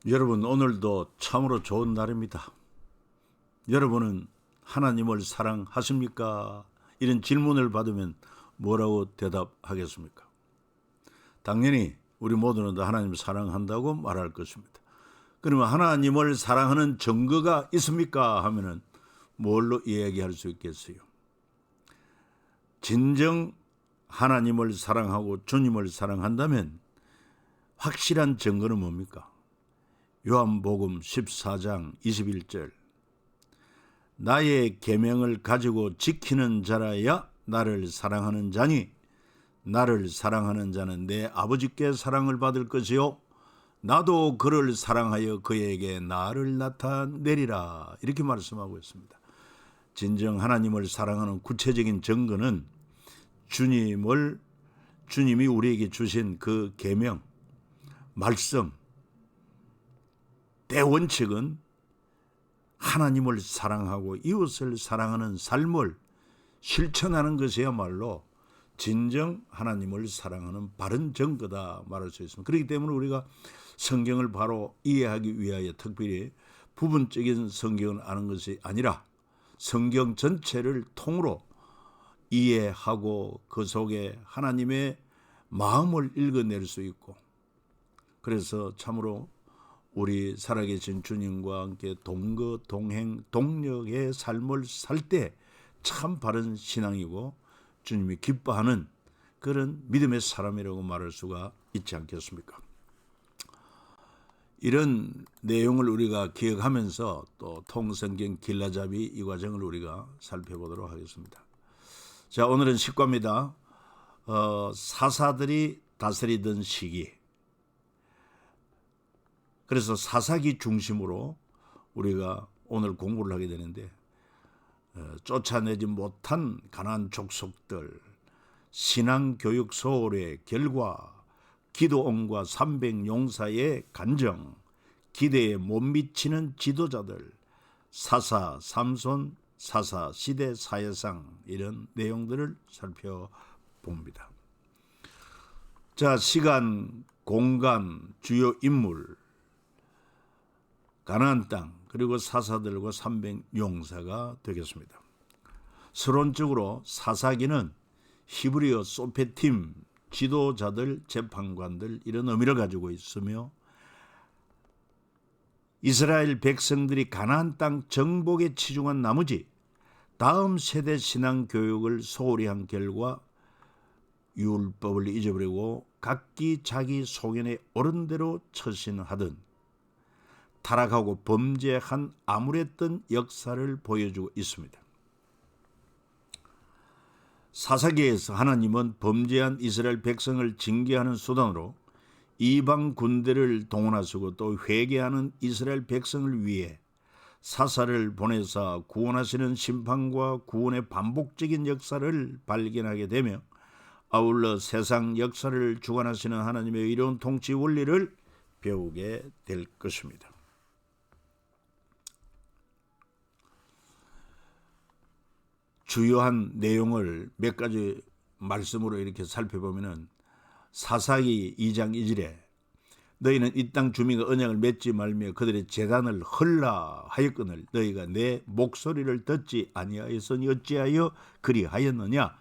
여러분, 오늘도 참으로 좋은 날입니다. 여러분은 하나님을 사랑하십니까? 이런 질문을 받으면 뭐라고 대답하겠습니까? 당연히 우리 모두는 다 하나님을 사랑한다고 말할 것입니다. 그러면 하나님을 사랑하는 증거가 있습니까? 하면은 뭘로 이야기할 수 있겠어요? 진정 하나님을 사랑하고 주님을 사랑한다면 확실한 증거는 뭡니까? 요한복음 14장 21절, 나의 계명을 가지고 지키는 자라야 나를 사랑하는 자니 나를 사랑하는 자는 내 아버지께 사랑을 받을 것이요 나도 그를 사랑하여 그에게 나를 나타내리라, 이렇게 말씀하고 있습니다. 진정 하나님을 사랑하는 구체적인 증거는 주님이 우리에게 주신 그 계명, 말씀, 대원칙은 하나님을 사랑하고 이웃을 사랑하는 삶을 실천하는 것이야말로 진정 하나님을 사랑하는 바른 증거다 말할 수 있습니다. 그렇기 때문에 우리가 성경을 바로 이해하기 위하여 특별히 부분적인 성경을 아는 것이 아니라 성경 전체를 통으로 이해하고 그 속에 하나님의 마음을 읽어낼 수 있고, 그래서 참으로 우리 살아계신 주님과 함께 동거, 동행, 동력의 삶을 살 때 참 바른 신앙이고 주님이 기뻐하는 그런 믿음의 사람이라고 말할 수가 있지 않겠습니까? 이런 내용을 우리가 기억하면서 또 통성경 길라잡이 이 과정을 우리가 살펴보도록 하겠습니다. 자, 오늘은 식과입니다. 사사들이 다스리던 시기, 그래서 사사기 중심으로 우리가 오늘 공부를 하게 되는데, 쫓아내지 못한 가나안 족속들, 신앙교육 소홀의 결과, 기도원과 300용사의 간정, 기대에 못 미치는 지도자들, 사사 삼손, 사사 시대 사회상, 이런 내용들을 살펴봅니다. 자, 시간, 공간, 주요 인물, 가나안 땅, 그리고 사사들과 300용사가 되겠습니다. 서론적으로 사사기는 히브리어 소페팀, 지도자들, 재판관들, 이런 의미를 가지고 있으며, 이스라엘 백성들이 가나안 땅 정복에 치중한 나머지 다음 세대 신앙 교육을 소홀히 한 결과 율법을 잊어버리고 각기 자기 소견에 옳은 대로 처신하던 타락하고 범죄한 암울했던 역사를 보여주고 있습니다. 사사기에서 하나님은 범죄한 이스라엘 백성을 징계하는 수단으로 이방 군대를 동원하시고 또 회개하는 이스라엘 백성을 위해 사사를 보내사 구원하시는 심판과 구원의 반복적인 역사를 발견하게 되며, 아울러 세상 역사를 주관하시는 하나님의 의로운 통치 원리를 배우게 될 것입니다. 주요한 내용을 몇 가지 말씀으로 이렇게 살펴보면은, 사사기 2장 2절에 너희는 이 땅 주민과 언약을 맺지 말며 그들의 제단을 헐라 하였거늘 너희가 내 목소리를 듣지 아니하였으니 어찌하여 그리하였느냐.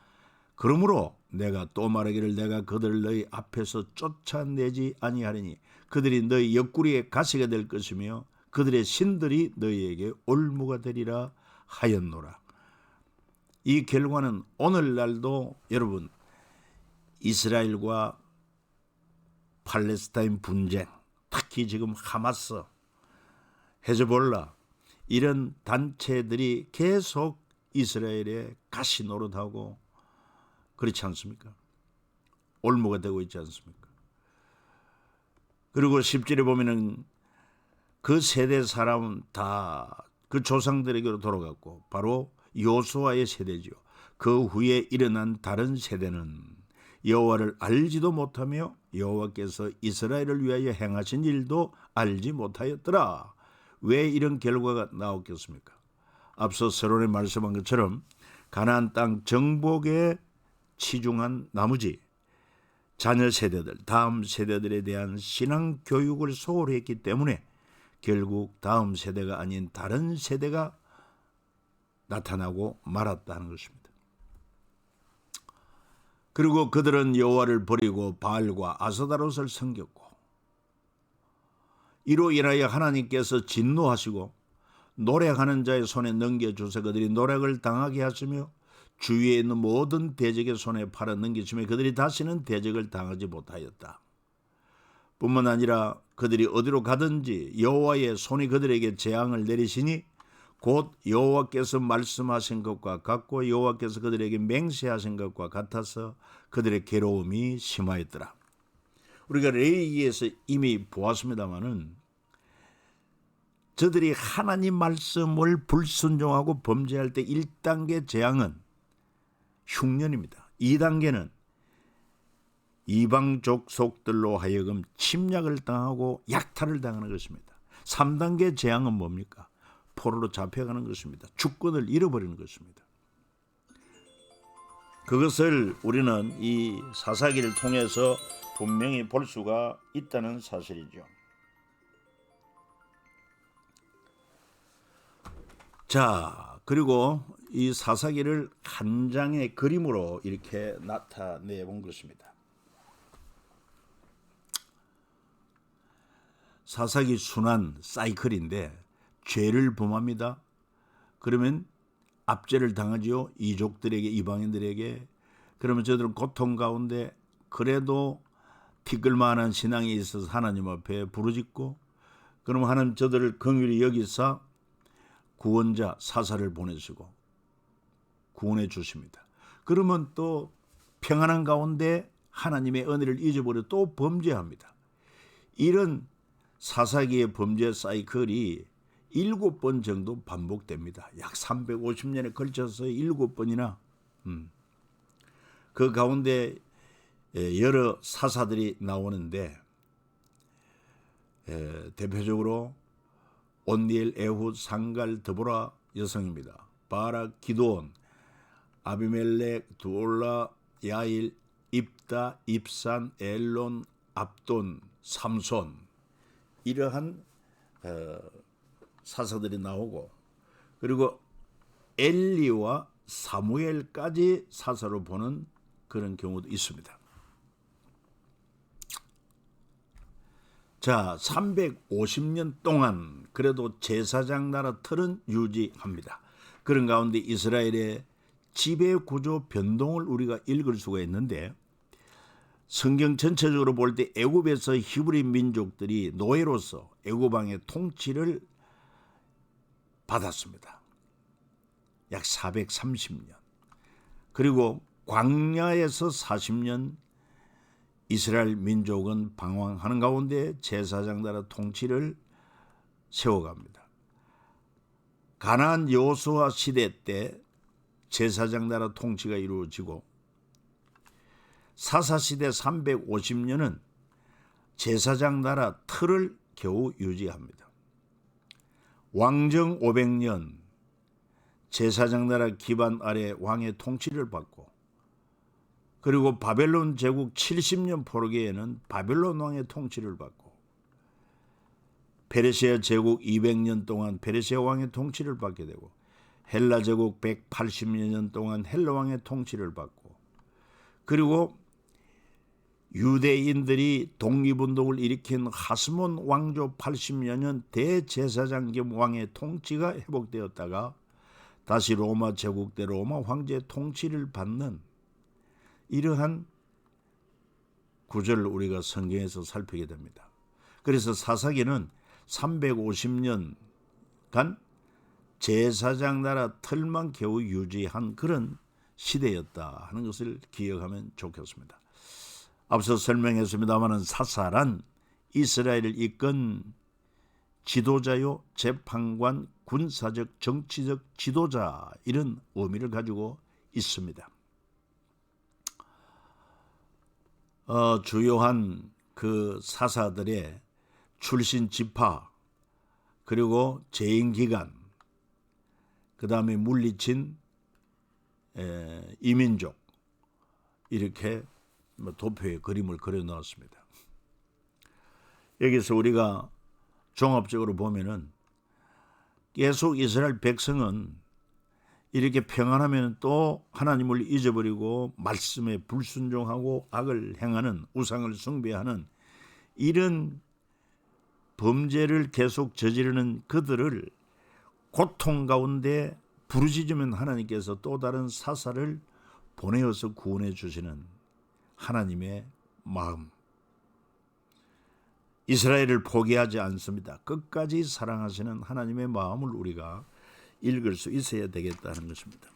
그러므로 내가 또 말하기를 내가 그들을 너희 앞에서 쫓아내지 아니하리니 그들이 너희 옆구리에 가시가 될 것이며 그들의 신들이 너희에게 올무가 되리라 하였노라. 이 결과는 오늘날도 여러분, 이스라엘과 팔레스타인 분쟁, 특히 지금 하마스, 헤즈볼라, 이런 단체들이 계속 이스라엘에 가시 노릇하고 그렇지 않습니까? 올무가 되고 있지 않습니까? 그리고 10절에 보면은 그 세대 사람은 다 그 조상들에게로 돌아갔고 바로 여호수아의 세대지요. 그 후에 일어난 다른 세대는 여호와를 알지도 못하며 여호와께서 이스라엘을 위하여 행하신 일도 알지 못하였더라. 왜 이런 결과가 나왔겠습니까? 앞서 서론에 말씀한 것처럼 가나안 땅 정복에 치중한 나머지 자녀 세대들, 다음 세대들에 대한 신앙 교육을 소홀히 했기 때문에 결국 다음 세대가 아닌 다른 세대가 나타나고 말았다는 것입니다. 그리고 그들은 여호와를 버리고 바알과 아스타롯을 섬겼고, 이로 인하여 하나님께서 진노하시고 노력하는 자의 손에 넘겨주사 그들이 노력을 당하게 하시며 주위에 있는 모든 대적의 손에 팔아 넘기시며 그들이 다시는 대적을 당하지 못하였다. 뿐만 아니라 그들이 어디로 가든지 여호와의 손이 그들에게 재앙을 내리시니 곧 여호와께서 말씀하신 것과 같고 여호와께서 그들에게 맹세하신 것과 같아서 그들의 괴로움이 심하였더라. 우리가 레위기에서 이미 보았습니다마는 저들이 하나님 말씀을 불순종하고 범죄할 때 1단계 재앙은 흉년입니다. 2단계는 이방 족속들로 하여금 침략을 당하고 약탈을 당하는 것입니다. 3단계 재앙은 뭡니까? 포로로 잡혀가는 것입니다. 주권을 잃어버리는 것입니다. 그것을 우리는 이 사사기를 통해서 분명히 볼 수가 있다는 사실이죠. 자, 그리고 이 사사기를 한 장의 그림으로 이렇게 나타내 본 것입니다. 사사기 순환 사이클인데 죄를 범합니다. 그러면 압제를 당하지요. 이족들에게, 이방인들에게. 그러면 저들은 고통 가운데 그래도 티끌만한 신앙이 있어서 하나님 앞에 부르짖고, 그러면 하나님 저들을 긍휼히 여기사 구원자 사사를 보내시고 구원해 주십니다. 그러면 또 평안한 가운데 하나님의 은혜를 잊어버려 또 범죄합니다. 이런 사사기의 범죄 사이클이 7번 정도 반복됩니다. 약 350년에 걸쳐서 7번이나 그 가운데 여러 사사들이 나오는데 대표적으로 온니엘, 에훗, 상갈, 드보라 여성입니다. 바락, 기드온, 아비멜렉, 두올라, 야일, 입다, 입산, 엘론, 압돈, 삼손, 이러한 사사들이 나오고, 그리고 엘리와 사무엘까지 사사로 보는 그런 경우도 있습니다. 자, 350년 동안 그래도 제사장 나라 틀은 유지합니다. 그런 가운데 이스라엘의 지배구조 변동을 우리가 읽을 수가 있는데, 성경 전체적으로 볼 때 애굽에서 히브리 민족들이 노예로서 애굽 왕의 통치를 받았습니다. 약 430년. 그리고 광야에서 40년 이스라엘 민족은 방황하는 가운데 제사장 나라 통치를 세워갑니다. 가나안 여호수아 시대 때 제사장 나라 통치가 이루어지고, 사사시대 350년은 제사장 나라 틀을 겨우 유지합니다. 왕정 500년 제사장 나라 기반 아래 왕의 통치를 받고, 그리고 바벨론 제국 70년 포로기에는 바벨론 왕의 통치를 받고, 페르시아 제국 200년 동안 페르시아 왕의 통치를 받게 되고, 헬라 제국 180년 동안 헬라 왕의 통치를 받고, 그리고 유대인들이 독립운동을 일으킨 하스몬 왕조 80여 년 대제사장 겸 왕의 통치가 회복되었다가 다시 로마 제국 때 로마 황제의 통치를 받는 이러한 구절을 우리가 성경에서 살피게 됩니다. 그래서 사사기는 350년간 제사장 나라 틀만 겨우 유지한 그런 시대였다 하는 것을 기억하면 좋겠습니다. 앞서 설명했습니다마는 사사란 이스라엘을 이끈 지도자요, 재판관, 군사적, 정치적 지도자, 이런 의미를 가지고 있습니다. 주요한 그 사사들의 출신 지파, 그리고 재임 기간, 그 다음에 물리친 이민족, 이렇게 도표의 그림을 그려 넣었습니다. 여기서 우리가 종합적으로 보면은 계속 이스라엘 백성은 이렇게 평안하면 또 하나님을 잊어버리고 말씀에 불순종하고 악을 행하는, 우상을 숭배하는 이런 범죄를 계속 저지르는 그들을 고통 가운데 부르짖으면 하나님께서 또 다른 사사를 보내어서 구원해 주시는 하나님의 마음. 이스라엘을 포기하지 않습니다. 끝까지 사랑하시는 하나님의 마음을 우리가 읽을 수 있어야 되겠다는 것입니다.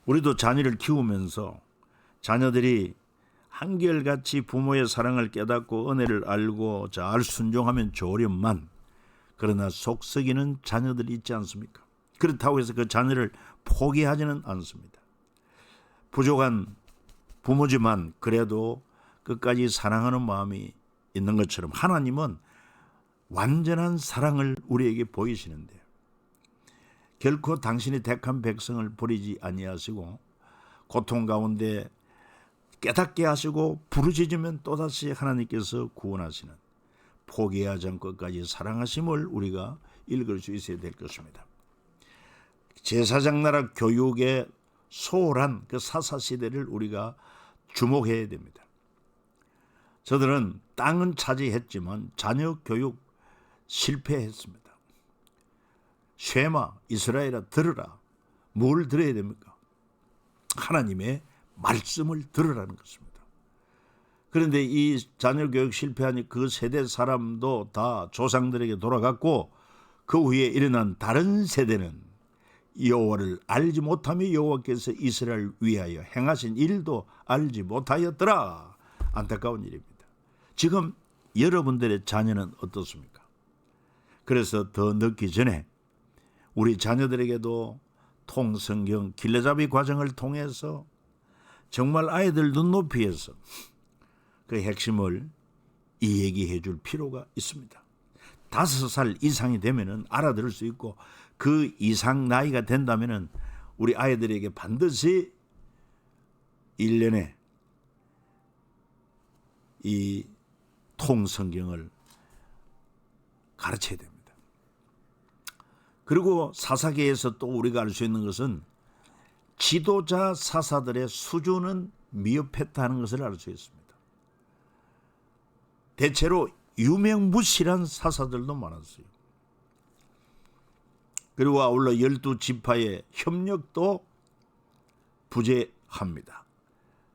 우리도 자녀를 키우면서 자녀들이 한결같이 부모의 사랑을 깨닫고 은혜를 알고 잘 순종하면 좋으련만, 그러나 속썩이는 자녀들이 있지 않습니까? 그렇다고 해서 그 자녀를 포기하지는 않습니다. 부족한 부모지만 그래도 끝까지 사랑하는 마음이 있는 것처럼 하나님은 완전한 사랑을 우리에게 보이시는데 결코 당신이 택한 백성을 버리지 아니하시고 고통 가운데 깨닫게 하시고 부르짖으면 또다시 하나님께서 구원하시는, 포기하지 않고 끝까지 사랑하심을 우리가 읽을 수 있어야 될 것입니다. 제사장 나라 교육의 소홀한 그 사사시대를 우리가 주목해야 됩니다. 저들은 땅은 차지했지만 자녀 교육 실패했습니다. 쉐마 이스라엘아 들으라. 뭘 들어야 됩니까? 하나님의 말씀을 들으라는 것입니다. 그런데 이 자녀 교육 실패하니 그 세대 사람도 다 조상들에게 돌아갔고 그 후에 일어난 다른 세대는 여호와를 알지 못하며 여호와께서 이스라엘을 위하여 행하신 일도 알지 못하였더라. 안타까운 일입니다. 지금 여러분들의 자녀는 어떻습니까? 그래서 더 늦기 전에 우리 자녀들에게도 통성경 길러잡이 과정을 통해서 정말 아이들 눈높이에서 그 핵심을 이야기해 줄 필요가 있습니다. 5살 이상이 되면은 알아들을 수 있고 그 이상 나이가 된다면은 우리 아이들에게 반드시 1년에 이 통성경을 가르쳐야 됩니다. 그리고 사사계에서 또 우리가 알 수 있는 것은 지도자 사사들의 수준은 미흡했다는 것을 알 수 있습니다. 대체로 유명무실한 사사들도 많았어요. 그리고 아울러 12지파의 협력도 부재합니다.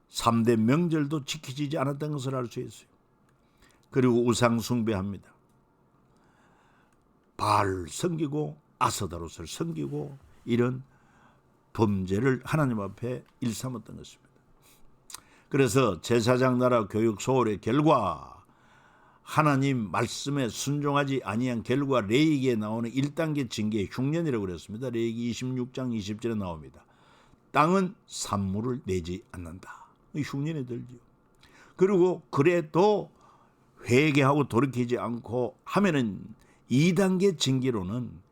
3대 명절도 지키지 않았다는 것을 알 수 있어요. 그리고 우상 숭배합니다. 바알을 섬기고 아스다롯을 섬기고 이런 범죄를 하나님 앞에 일삼았던 것입니다. 그래서 제사장 나라 교육 소홀의 결과, 하나님 말씀에 순종하지 아니한 결과 레위기에 나오는 1단계 징계의 흉년이라고 그랬습니다. 레위기 26장 20절에 나옵니다. 땅은 산물을 내지 않는다. 흉년이 들지요. 그리고 그래도 회개하고 돌이키지 않고 하면은 2단계 징계로는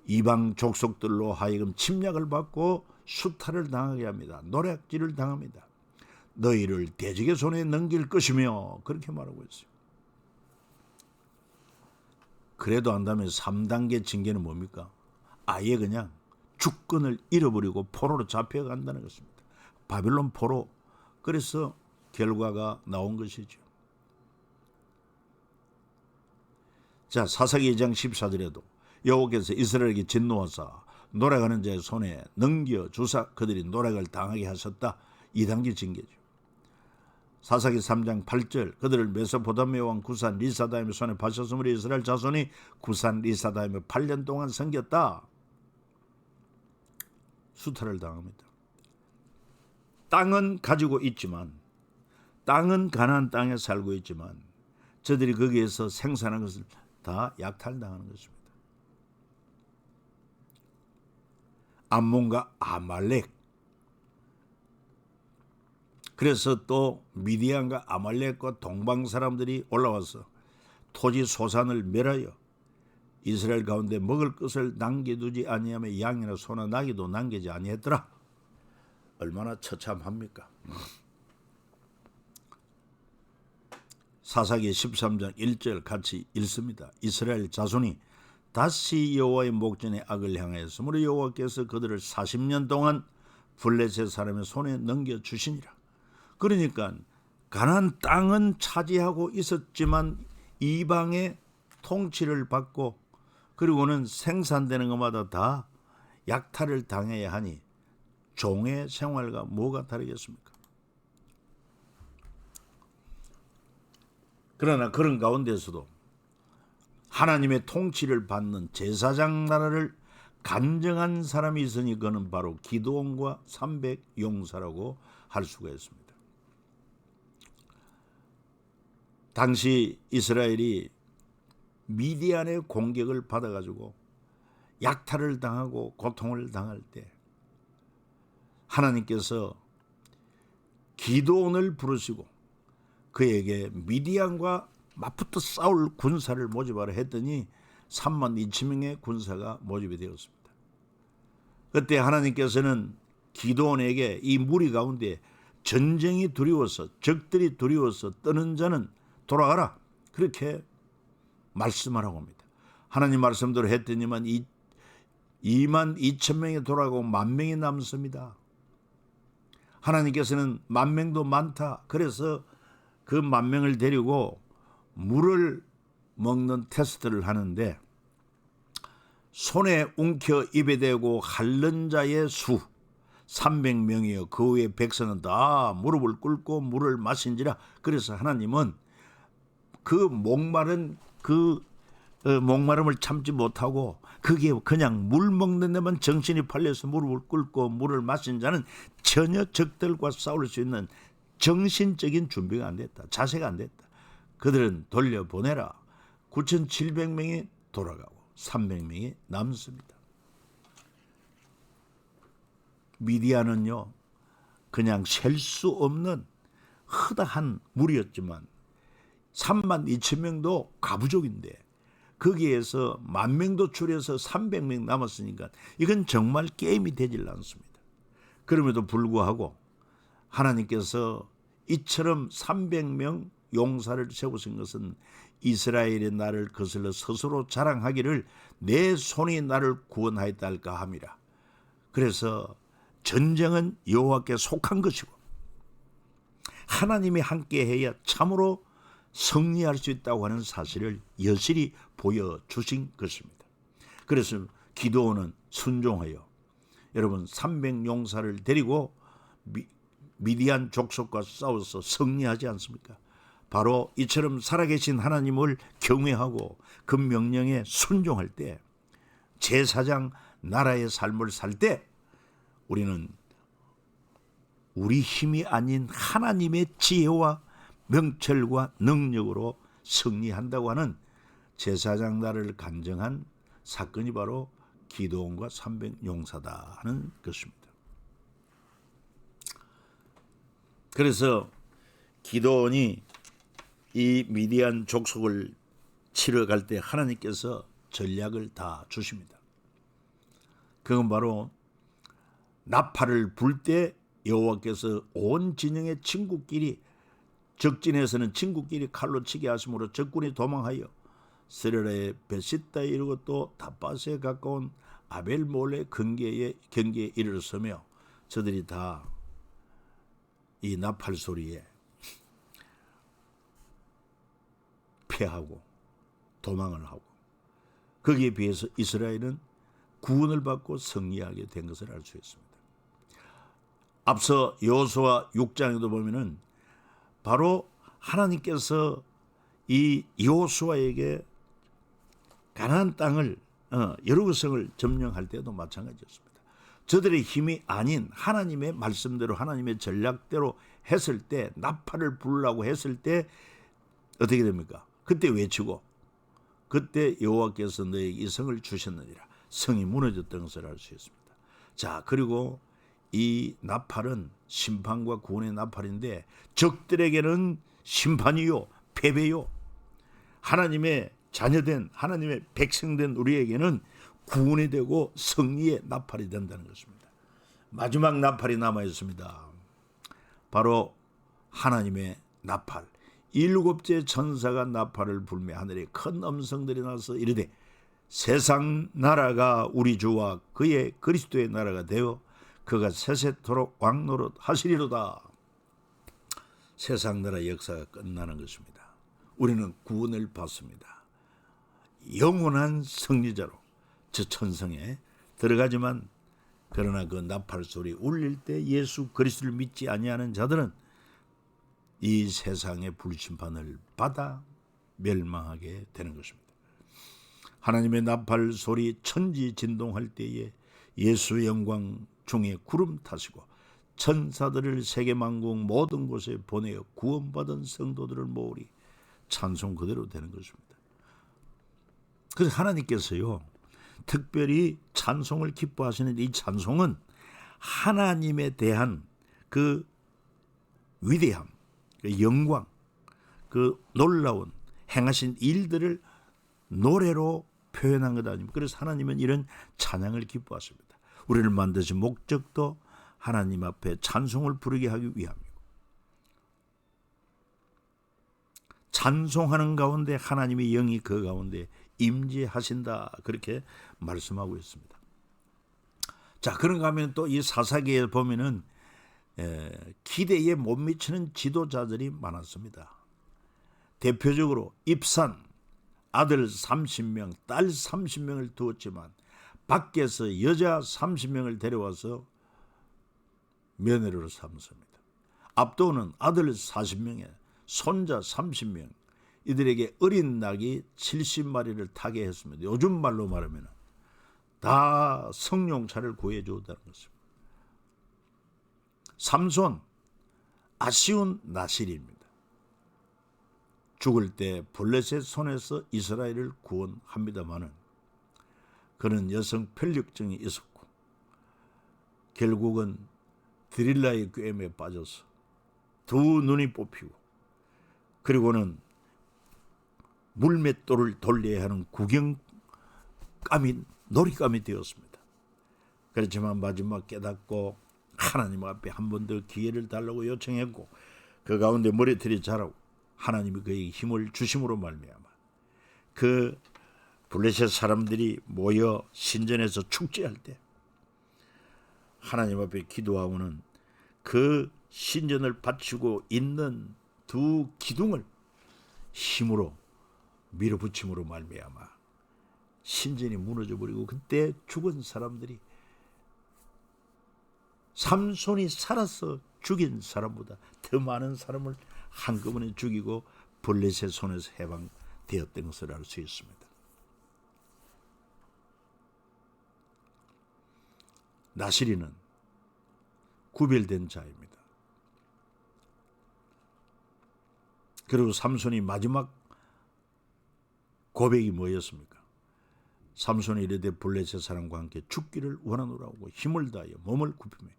이방 족속들로 하여금 침략을 받고 수탈을 당하게 합니다. 노략질을 당합니다. 너희를 대적의 손에 넘길 것이며 그렇게 말하고 있어요. 그래도 안다면 3단계 징계는 뭡니까? 아예 그냥 주권을 잃어버리고 포로로 잡혀간다는 것입니다. 바빌론 포로. 그래서 결과가 나온 것이죠. 자, 사사기 2장 14절에도 여호와께서 이스라엘에게 진노하사 노략하는 자의 손에 넘겨주사 그들이 노략을 당하게 하셨다. 2단계 징계죠. 사사기 3장 8절 그들을 메소포타미아 왕 구산 리사다임의 손에 파셨으므로 이스라엘 자손이 구산 리사다임에 8년 동안 섬겼다. 수탈을 당합니다. 땅은 가지고 있지만, 땅은 가나안 땅에 살고 있지만 저들이 거기에서 생산한 것을 다 약탈당하는 것입니다. 암몬과 아말렉, 그래서 또 미디안과 아말렉과 동방 사람들이 올라와서 토지 소산을 멸하여 이스라엘 가운데 먹을 것을 남겨두지 아니하며 양이나 소나 나귀도 남기지 아니했더라. 얼마나 처참합니까? 사사기 13장 1절 같이 읽습니다. 이스라엘 자손이 다시 여호와의 목전에 악을 향하였으므로 여호와께서 그들을 40년 동안 블레셋 사람의 손에 넘겨주시니라. 그러니까 가나안 땅은 차지하고 있었지만 이방의 통치를 받고 그리고는 생산되는 것마다 다 약탈을 당해야 하니 종의 생활과 뭐가 다르겠습니까? 그러나 그런 가운데서도 하나님의 통치를 받는 제사장 나라를 간증한 사람이 있으니 그는 바로 기드온과 300용사라고 할 수가 있습니다. 당시 이스라엘이 미디안의 공격을 받아가지고 약탈을 당하고 고통을 당할 때 하나님께서 기드온을 부르시고 그에게 미디안과 맞붙어 싸울 군사를 모집하라 했더니 3만 2천 명의 군사가 모집이 되었습니다. 그때 하나님께서는 기드온에게 이 무리 가운데 전쟁이 두려워서 적들이 두려워서 떠는 자는 돌아가라 그렇게 말씀하라고 합니다. 하나님 말씀대로 했더니만 2만 2천 명이 돌아가고 1,000명이 남습니다. 하나님께서는 10,000명도 많다. 그래서 그 10,000명을 데리고 물을 먹는 테스트를 하는데 손에 움켜 입에 대고 핥는 자의 수 300명이요 그 외의 백성은 다 무릎을 꿇고 물을 마신지라. 그래서 하나님은 그 목마름을 참지 못하고 그게 그냥 물 먹는 데만 정신이 팔려서 무릎을 꿇고 물을 마신 자는 전혀 적들과 싸울 수 있는 정신적인 준비가 안 됐다. 자세가 안 됐다. 그들은 돌려보내라. 9,700명이 돌아가고 300명이 남습니다. 미디안은요 그냥 셀 수 없는 허다한 무리였지만 3만 2천 명도 가부족인데 거기에서 10,000명도 줄여서 300명 남았으니까 이건 정말 게임이 되질 않습니다. 그럼에도 불구하고 하나님께서 이처럼 300명 용사를 세우신 것은 이스라엘의 나를 거슬러 스스로 자랑하기를 내 손이 나를 구원하였다 할까 함이라. 그래서 전쟁은 여호와께 속한 것이고 하나님이 함께해야 참으로 승리할 수 있다고 하는 사실을 여실히 보여주신 것입니다. 그래서 기드온은 순종하여 여러분 300용사를 데리고 미디안 족속과 싸워서 승리하지 않습니까? 바로 이처럼 살아계신 하나님을 경외하고 그 명령에 순종할 때 제사장 나라의 삶을 살 때 우리는 우리 힘이 아닌 하나님의 지혜와 명철과 능력으로 승리한다고 하는 제사장 나라를 간증한 사건이 바로 기드온과 300용사다 하는 것입니다. 그래서 기드온이 이 미디안 족속을 치러 갈 때 하나님께서 전략을 다 주십니다. 그건 바로 나팔을 불 때 여호와께서 온 진영의 친구끼리 적진에서는 친구끼리 칼로 치게 하심으로 적군이 도망하여 세르라의 베시다에 이르고 또 다바스에 가까운 아벨 몰레 경계에 이르렀으며 저들이 다 이 나팔 소리에 패하고 도망을 하고 거기에 비해서 이스라엘은 구원을 받고 승리하게 된 것을 알 수 있습니다. 앞서 여호수아 6장에도 보면은 바로 하나님께서 이 여호수아에게 가나안 땅을 여러 것을 점령할 때도 마찬가지였습니다. 저들의 힘이 아닌 하나님의 말씀대로 하나님의 전략대로 했을 때 나팔을 부르라고 했을 때 어떻게 됩니까? 그때 외치고 그때 여호와께서 너에게 이 성을 주셨느니라. 성이 무너졌던 것을 알 수 있습니다. 자, 그리고 이 나팔은 심판과 구원의 나팔인데 적들에게는 심판이요 패배요 하나님의 자녀된 하나님의 백성된 우리에게는 구원이 되고 승리의 나팔이 된다는 것입니다. 마지막 나팔이 남아 있습니다. 바로 하나님의 나팔 일곱째 천사가 나팔을 불며 하늘에 큰 음성들이 나서 이르되 세상 나라가 우리 주와 그의 그리스도의 나라가 되어 그가 세세토록 왕노릇 하시리로다. 세상 나라 역사가 끝나는 것입니다. 우리는 구원을 받습니다. 영원한 승리자로 저 천성에 들어가지만, 그러나 그 나팔 소리 울릴 때 예수 그리스도를 믿지 아니하는 자들은 이 세상의 불심판을 받아 멸망하게 되는 것입니다. 하나님의 나팔 소리 천지 진동할 때에 예수 영광 중에 구름 타시고 천사들을 세계 만국 모든 곳에 보내어 구원받은 성도들을 모으리. 찬송 그대로 되는 것입니다. 그래서 하나님께서요, 특별히 찬송을 기뻐하시는 이 찬송은 하나님에 대한 그 위대함, 그 영광, 그 놀라운 행하신 일들을 노래로 표현한 것 아닙니까? 그래서 하나님은 이런 찬양을 기뻐하십니다. 우리를 만드신 목적도 하나님 앞에 찬송을 부르게 하기 위함이고, 찬송하는 가운데 하나님의 영이 그 가운데 임재하신다, 그렇게 말씀하고 있습니다. 자, 그런가 하면 또 이 사사기에 보면은 기대에 못 미치는 지도자들이 많았습니다. 대표적으로 입산 아들 30명, 딸 30명을 두었지만 밖에서 여자 30명을 데려와서 며느리로 삼습니다. 압도는 아들 40명에 손자 30명, 이들에게 어린 낙이 70마리를 타게 했습니다. 요즘 말로 말하면 다 성룡차를 구해주었다는 것입니다. 삼손, 아쉬운 나실입니다. 죽을 때 블레셋 손에서 이스라엘을 구원합니다마는 그는 여성 편력증이 있었고 결국은 드릴라의 꾀임에 빠져서 두 눈이 뽑히고, 그리고는 물맷돌을 돌려야 하는 구경감이, 놀이감이 되었습니다. 그렇지만 마지막 깨닫고 하나님 앞에 한 번 더 기회를 달라고 요청했고, 그 가운데 머리털이 자라고 하나님이 그에게 힘을 주심으로 말미암아 그 블레셋 사람들이 모여 신전에서 축제할 때 하나님 앞에 기도하고는 그 신전을 바치고 있는 두 기둥을 힘으로 밀어붙임으로 말미암아 신전이 무너져 버리고, 그때 죽은 사람들이 삼손이 살아서 죽인 사람보다 더 많은 사람을 한꺼번에 죽이고 블레셋 손에서 해방되었던 것을 알 수 있습니다. 나실이는 구별된 자입니다. 그리고 삼손이 마지막 고백이 뭐였습니까? 삼손이 이르되 블레셋 사람과 함께 죽기를 원하노라고 힘을 다하여 몸을 굽히며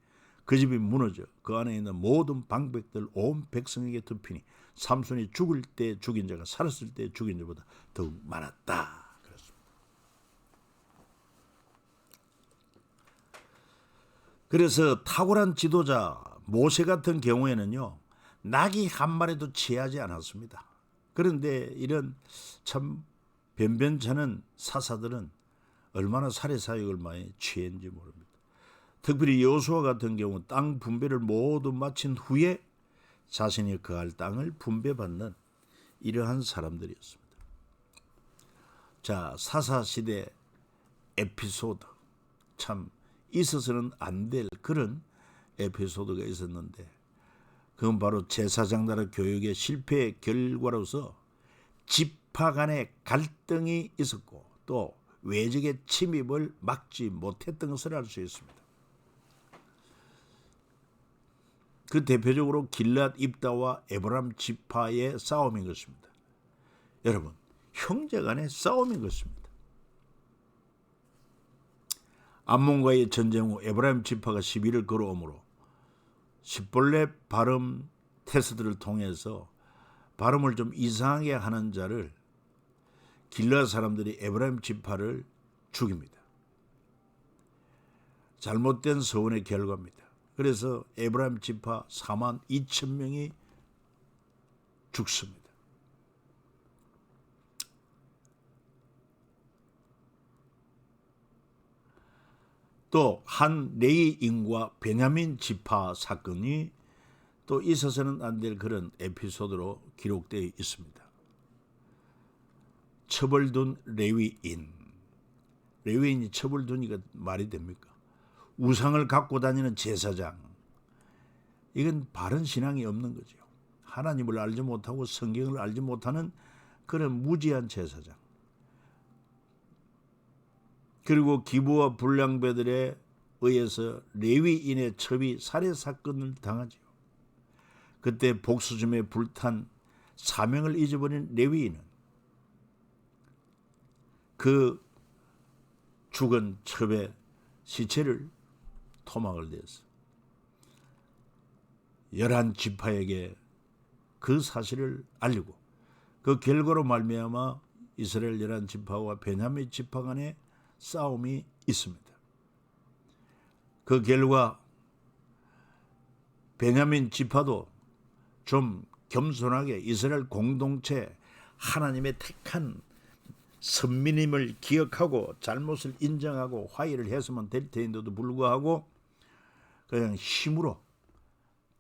그 집이 무너져 그 안에 있는 모든 방백들 온 백성에게 덮이니 삼손이 죽을 때 죽인 자가 살았을 때 죽인 자보다 더욱 많았다. 그랬습니다. 그래서 탁월한 지도자 모세 같은 경우에는요, 낙이 한 마리도 취하지 않았습니다. 그런데 이런 참 변변찮은 사사들은 얼마나 살해사역을 많이 취했는지 모릅니다. 특별히 여호수아 같은 경우 땅 분배를 모두 마친 후에 자신이 거할 땅을 분배받는 이러한 사람들이었습니다. 자, 사사시대 에피소드, 참 있어서는 안 될 그런 에피소드가 있었는데, 그건 바로 제사장 나라 교육의 실패의 결과로서 지파 간의 갈등이 있었고 또 외적의 침입을 막지 못했던 것을 알 수 있습니다. 그 대표적으로 길랏 입다와 에브람 지파의 싸움인 것입니다. 여러분, 형제 간의 싸움인 것입니다. 암몬과의 전쟁 후 에브라임 지파가 시비를 걸어오므로 십벌레 발음 테스트를 통해서 발음을 좀 이상하게 하는 자를 길랏 사람들이 에브라임 지파를 죽입니다. 잘못된 서원의 결과입니다. 그래서 에브라임 지파 42,000명이 죽습니다. 또 한 레위인과 베냐민 지파 사건이 또 있어서는 안 될 그런 에피소드로 기록되어 있습니다. 처벌둔 레위인이 처벌두니까 말이 됩니까? 우상을 갖고 다니는 제사장, 이건 바른 신앙이 없는 거죠. 하나님을 알지 못하고 성경을 알지 못하는 그런 무지한 제사장. 그리고 기부와 불량배들에 의해서 레위인의 첩이 살해 사건을 당하죠. 그때 복수심에 불탄 사명을 잊어버린 레위인은 그 죽은 첩의 시체를 토막을 대서 11지파에게 그 사실을 알리고 그 결과로 말미암아 이스라엘 11지파와 베냐민 지파 간의 싸움이 있습니다. 그 결과 베냐민 지파도 좀 겸손하게 이스라엘 공동체 하나님의 택한 선민임을 기억하고 잘못을 인정하고 화해를 했으면 될 텐데도 불구하고 그냥 힘으로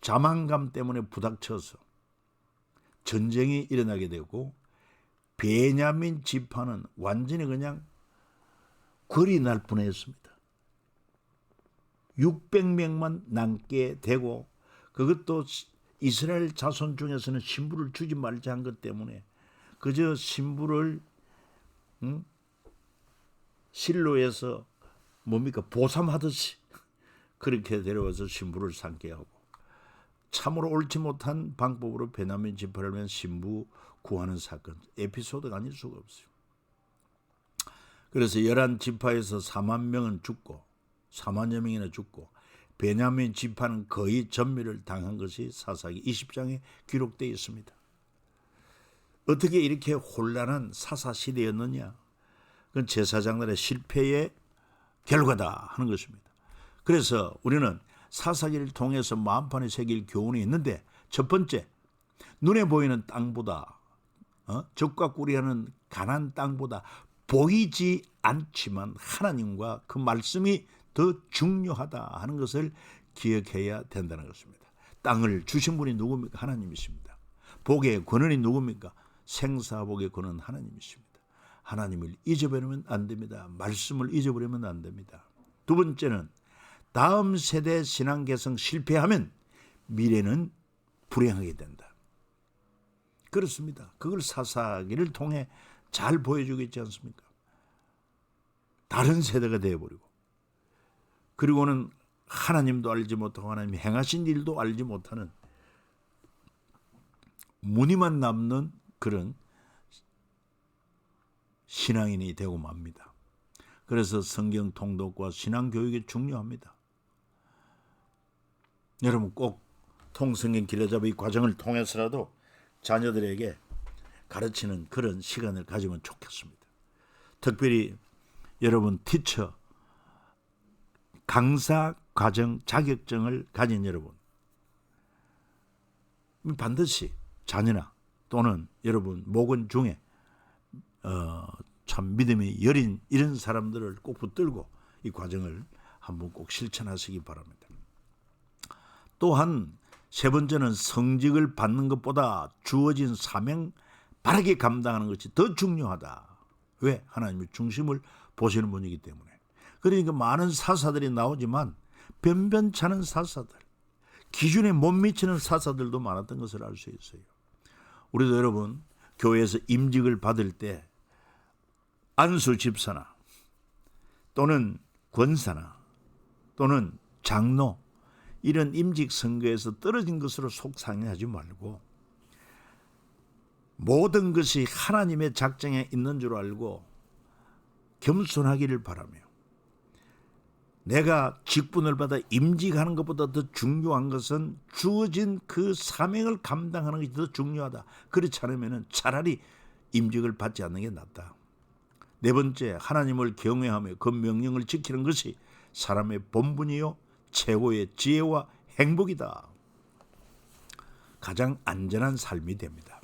자만감 때문에 부닥쳐서 전쟁이 일어나게 되고 베냐민 지파는 완전히 그냥 거리 날 뻔했습니다. 600명만 남게 되고 그것도 이스라엘 자손 중에서는 신부를 주지 말자 한 것 때문에 그저 신부를 실로에서 보삼하듯이 그렇게 데려와서 신부를 삼게 하고 참으로 옳지 못한 방법으로 베냐민 지파를 위한 신부 구하는 사건, 에피소드가 아닐 수가 없어요. 그래서 11지파에서 4만 명은 죽고 4만여 명이나 죽고 베냐민 지파는 거의 전멸을 당한 것이 사사기 20장에 기록되어 있습니다. 어떻게 이렇게 혼란한 사사시대였느냐? 그건 제사장들의 실패의 결과다 하는 것입니다. 그래서 우리는 사사기를 통해서 마음판에 새길 교훈이 있는데 첫 번째, 눈에 보이는 땅보다 적과 꿀이하는 가나안 땅보다 보이지 않지만 하나님과 그 말씀이 더 중요하다 하는 것을 기억해야 된다는 것입니다. 땅을 주신 분이 누굽니까? 하나님이십니다. 복의 권한이 누굽니까? 생사복의 권한 하나님이십니다. 하나님을 잊어버리면 안 됩니다. 말씀을 잊어버리면 안 됩니다. 두 번째는 다음 세대 신앙 개성 실패하면 미래는 불행하게 된다. 그렇습니다. 그걸 사사기를 통해 잘 보여주고 있지 않습니까? 다른 세대가 되어버리고 그리고는 하나님도 알지 못하고 하나님이 행하신 일도 알지 못하는 무늬만 남는 그런 신앙인이 되고 맙니다. 그래서 성경 통독과 신앙 교육이 중요합니다. 여러분 꼭 통성경 길어잡이 과정을 통해서라도 자녀들에게 가르치는 그런 시간을 가지면 좋겠습니다. 특별히 여러분 티처, 강사 과정 자격증을 가진 여러분 반드시 자녀나 또는 여러분 목원 중에 참 믿음이 여린 이런 사람들을 꼭 붙들고 이 과정을 한번 꼭 실천하시기 바랍니다. 또한 세 번째는 성직을 받는 것보다 주어진 사명 바르게 감당하는 것이 더 중요하다. 왜? 하나님의 중심을 보시는 분이기 때문에. 그러니까 많은 사사들이 나오지만 변변찮은 사사들, 기준에 못 미치는 사사들도 많았던 것을 알 수 있어요. 우리도 여러분 교회에서 임직을 받을 때 안수 집사나 또는 권사나 또는 장로 이런 임직 선거에서 떨어진 것으로 속상해하지 말고 모든 것이 하나님의 작정에 있는 줄 알고 겸손하기를 바라며 내가 직분을 받아 임직하는 것보다 더 중요한 것은 주어진 그 사명을 감당하는 것이 더 중요하다. 그렇지 않으면 차라리 임직을 받지 않는 게 낫다. 네 번째, 하나님을 경외하며 그 명령을 지키는 것이 사람의 본분이요 최고의 지혜와 행복이다. 가장 안전한 삶이 됩니다.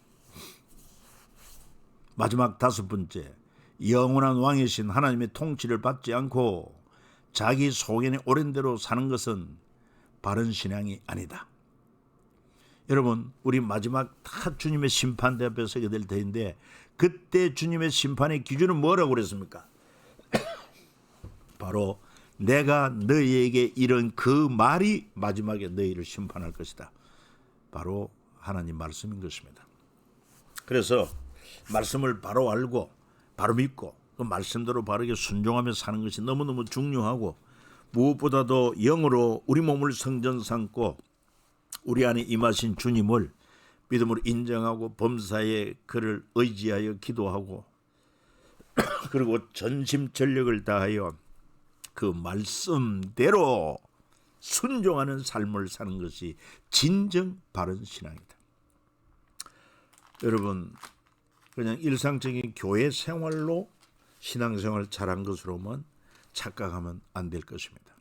마지막 다섯 번째, 영원한 왕이신 하나님의 통치를 받지 않고 자기 소견에 옳은 대로 사는 것은 바른 신앙이 아니다. 여러분, 우리 마지막 다 주님의 심판대 앞에 서게 될 터인데, 그때 주님의 심판의 기준은 뭐라고 그랬습니까? 바로 내가 너희에게 이런 그 말이 마지막에 너희를 심판할 것이다. 바로 하나님 말씀인 것입니다. 그래서 말씀을 바로 알고 바로 믿고 그 말씀대로 바르게 순종하며 사는 것이 너무너무 중요하고, 무엇보다도 영으로 우리 몸을 성전 삼고 우리 안에 임하신 주님을 믿음으로 인정하고 범사에 그를 의지하여 기도하고 그리고 전심전력을 다하여 그 말씀대로 순종하는 삶을 사는 것이 진정 바른 신앙이다. 여러분, 그냥 일상적인 교회 생활로 신앙생활 잘한 것으로만 착각하면 안 될 것입니다.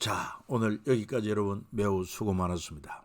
자, 오늘 여기까지 여러분 매우 수고 많았습니다.